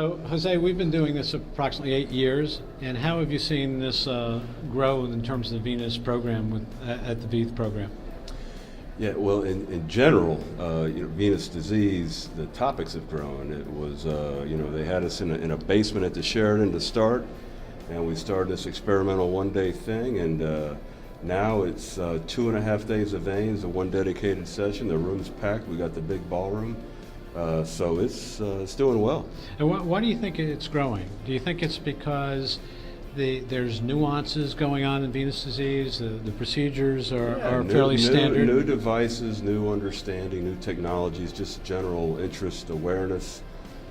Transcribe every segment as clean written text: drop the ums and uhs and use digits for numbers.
So, Jose, we've been doing this approximately 8 years, and how have you seen this grow in terms of the venous program at the VEITH program? Yeah, well, in general, venous disease, the topics have grown. It was, they had us in a basement at the Sheridan to start, and we started this experimental one-day thing, and now it's 2.5 days of veins, one dedicated session. The room's packed. We got the big ballroom. So it's doing well. And why do you think it's growing? Do you think it's because there's nuances going on in venous disease? The procedures are fairly standard? New devices, new understanding, new technologies, just general interest, awareness.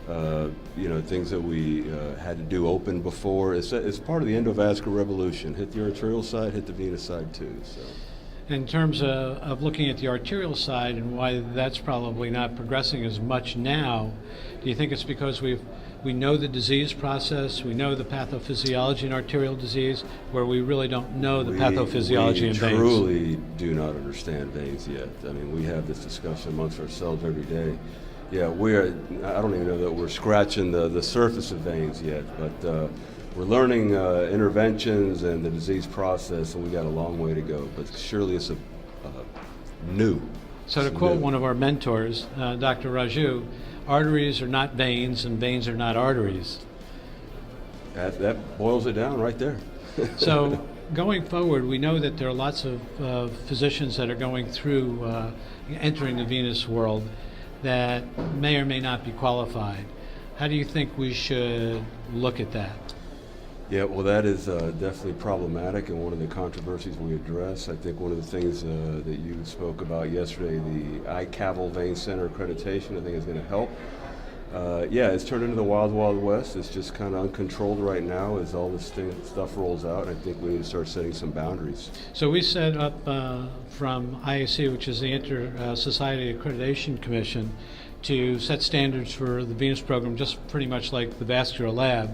Things that we had to do open before. It's part of the endovascular revolution. Hit the arterial side, hit the venous side too. So. In terms of looking at the arterial side and why that's probably not progressing as much now, do you think it's because we know the disease process, we know the pathophysiology in arterial disease, where we really don't know the pathophysiology in veins? We truly do not understand veins yet. I mean, we have this discussion amongst ourselves every day. Yeah, I don't even know that we're scratching the surface of veins yet, but we're learning interventions and the disease process, and we got a long way to go, but surely it's new. So to quote one of our mentors, Dr. Raju, arteries are not veins and veins are not arteries. That boils it down right there. So going forward, we know that there are lots of physicians that are going through, entering the venous world that may or may not be qualified. How do you think we should look at that? Yeah, well, that is definitely problematic and one of the controversies we address. I think one of the things that you spoke about yesterday, the ICAVL Vein Center accreditation, I think is going to help. It's turned into the wild, wild west. It's just kind of uncontrolled right now as all this stuff rolls out. I think we need to start setting some boundaries. So we set up from IAC, which is the Inter-Society Accreditation Commission, to set standards for the venous program, just pretty much like the vascular lab.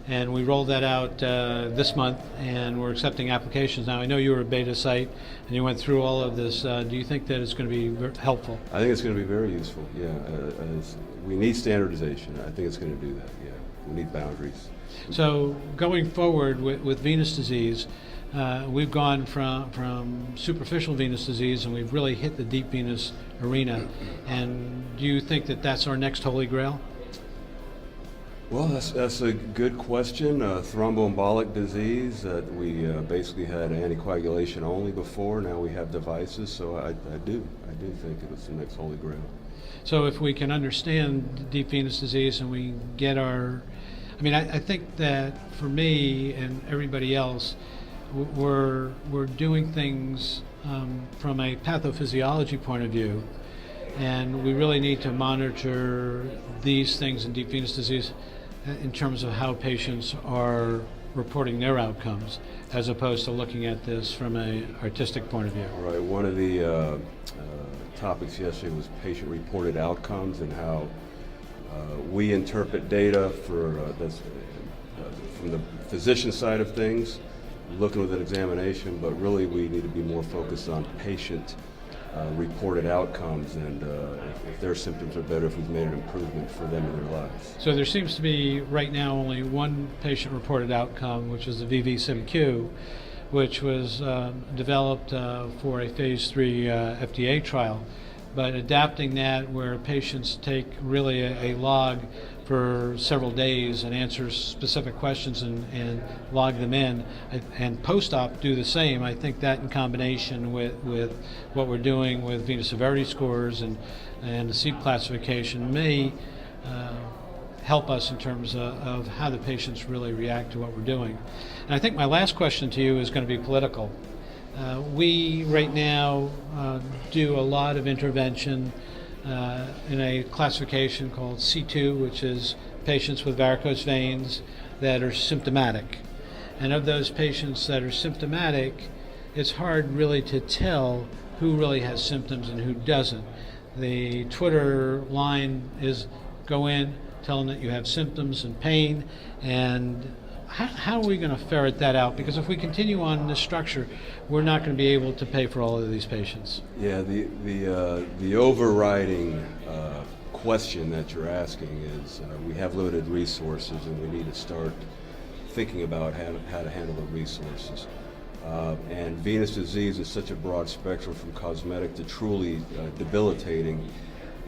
And we rolled that out this month, and we're accepting applications now. I know you were a beta site, and you went through all of this. Do you think that it's going to be helpful? I think it's going to be very useful, yeah. We need standardization. I think it's going to do that, yeah. We need boundaries. So going forward with venous disease, we've gone from superficial venous disease, and we've really hit the deep venous arena. And do you think that that's our next holy grail? Well, that's a good question. Thromboembolic disease, we basically had anticoagulation only before. Now we have devices, so I do think it's the next holy grail. So if we can understand deep venous disease and we get I think that for me and everybody else, we're doing things from a pathophysiology point of view, and we really need to monitor these things in deep venous disease in terms of how patients are reporting their outcomes, as opposed to looking at this from an artistic point of view. Right. One of the topics yesterday was patient-reported outcomes and how we interpret data for from the physician side of things, looking with an examination, but really we need to be more focused on patient reported outcomes, and if their symptoms are better, if we've made an improvement for them in their lives. So there seems to be right now only one patient reported outcome, which is the VEIThsymQ, which was developed for a phase 3 FDA trial, but adapting that where patients take really a log for several days and answer specific questions and log them in, and post-op do the same. I think that in combination with what we're doing with venous severity scores and the SEEP classification may help us in terms of how the patients really react to what we're doing. And I think my last question to you is going to be political. We right now do a lot of intervention in a classification called C2, which is patients with varicose veins that are symptomatic. And of those patients that are symptomatic, it's hard really to tell who really has symptoms and who doesn't. The Twitter line is go in, tell them that you have symptoms and pain, and how are we going to ferret that out? Because if we continue on this structure, we're not going to be able to pay for all of these patients. Yeah, the overriding question that you're asking is we have limited resources and we need to start thinking about how to handle the resources. And venous disease is such a broad spectrum from cosmetic to truly debilitating,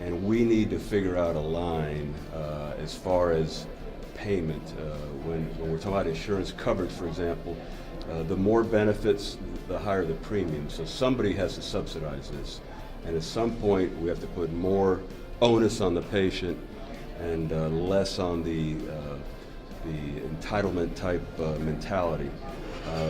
and we need to figure out a line as far as payment. When we're talking about insurance coverage, for example, the more benefits, the higher the premium. So somebody has to subsidize this, and at some point we have to put more onus on the patient and less on the entitlement type mentality.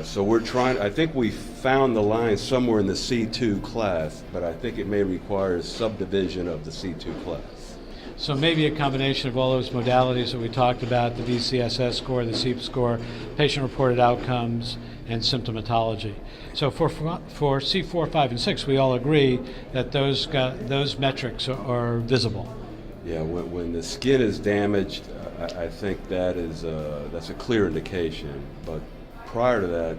So we're trying, I think we found the line somewhere in the C2 class, but I think it may require a subdivision of the C2 class. So maybe a combination of all those modalities that we talked about, the VCSS score, the SEEP score, patient-reported outcomes, and symptomatology. So for C4, 5, and 6, we all agree that those metrics are visible. Yeah, when the skin is damaged, I think that's a clear indication. But prior to that,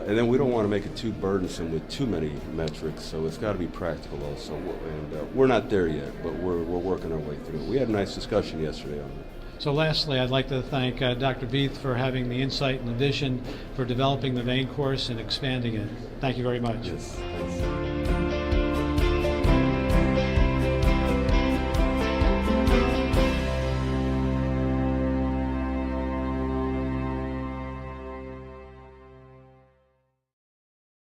and then we don't want to make it too burdensome with too many metrics, so it's got to be practical also. And we're not there yet, but we're working our way through it. We had a nice discussion yesterday on that. So lastly, I'd like to thank Dr. Veith for having the insight and the vision for developing the vein course and expanding it. Thank you very much. Yes, thanks.